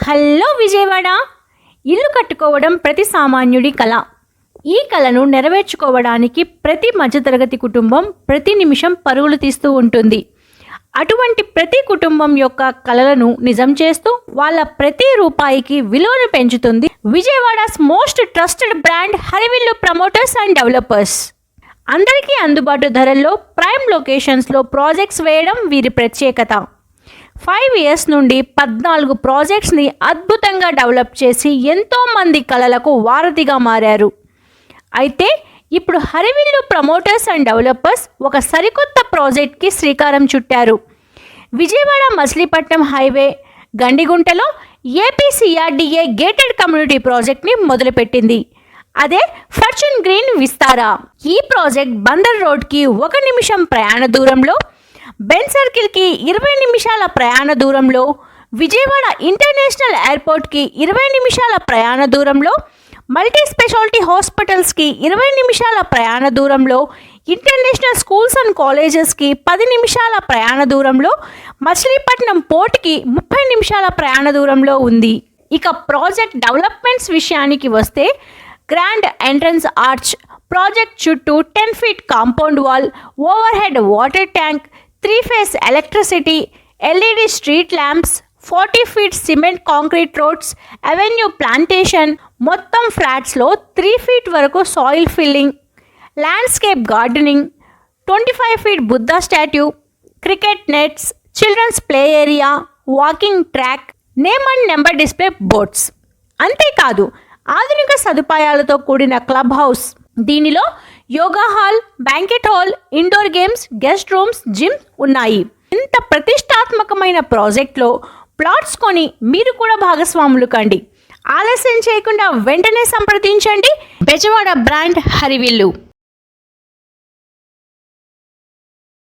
Hello Vijayawada. ఇల్లు కట్టుకోవడం ప్రతి సామాన్యుడి కల. ఈ కలను నెరవేర్చుకోవడానికి ప్రతి మధ్యతరగతి కుటుంబం ప్రతి నిమిషం పరుగులు తీస్తూ ఉంటుంది. అటువంటి ప్రతి కుటుంబం యొక్క కలలను నిజం చేస్తూ వాళ్ళ ప్రతి రూపాయికి విలువను పెంచుతుంది విజయవాడస్ most trusted brand Harivillu promoters and developers. అందరికీ అందుబాటు ధరల్లో ప్రైమ్ లొకేషన్స్లో ప్రాజెక్ట్స్ వేయడం వీరి ప్రత్యేకత. 5 years నుండి 14 ప్రాజెక్ట్స్ని అద్భుతంగా డెవలప్ చేసి ఎంతోమంది కళలకు వారధిగా మారారు. అయితే ఇప్పుడు హరివిల్లు ప్రమోటర్స్ అండ్ డెవలపర్స్ ఒక సరికొత్త ప్రాజెక్ట్కి శ్రీకారం చుట్టారు. విజయవాడ మచిలీపట్నం హైవే గండిగుంటలో ఏపీసీఆర్డీఏ గేటెడ్ కమ్యూనిటీ ప్రాజెక్ట్ని మొదలుపెట్టింది. అదే ఫార్చ్యూన్ గ్రీన్ విస్తారా. ఈ ప్రాజెక్ట్ బందర్ రోడ్కి 1 నిమిషం ప్రయాణ దూరంలో, బెన్ సర్కిల్కి 20 నిమిషాల ప్రయాణ దూరంలో, విజయవాడ ఇంటర్నేషనల్ ఎయిర్పోర్ట్కి 20 నిమిషాల ప్రయాణ దూరంలో, మల్టీ స్పెషాలిటీ హాస్పిటల్స్కి 20 నిమిషాల ప్రయాణ దూరంలో, ఇంటర్నేషనల్ స్కూల్స్ అండ్ కాలేజెస్కి 10 నిమిషాల ప్రయాణ దూరంలో, మచిలీపట్నం పోర్ట్కి 30 నిమిషాల ప్రయాణ దూరంలో ఉంది. ఇక ప్రాజెక్ట్ డెవలప్మెంట్స్ విషయానికి వస్తే గ్రాండ్ ఎంట్రన్స్ ఆర్చ్, ప్రాజెక్ట్ చుట్టూ 10 feet compound wall, overhead water tank, 3-phase electricity, LED street lamps, 40 feet cement concrete roads, avenue plantation, మొత్తం ఫ్లాట్స్లో 3 feet వరకు soil filling, landscape gardening, 25 feet Buddha statue, cricket nets, children's play area, walking track, name and number display boards. అంతేకాదు ఆధునిక సదుపాయాలతో కూడిన club house. దీనిలో yoga hall, banquet hall, indoor games, guest rooms, gym ఉన్నాయి. ఇంత ప్రతిష్టాత్మకమైన ప్రాజెక్ట్లో ప్లాట్స్ కొని మీరు కూడా భాగస్వాములు కండి. ఆలస్యం చేయకుండా వెంటనే సంప్రదించండి బెజవాడ బ్రాండ్ హరివిల్లు.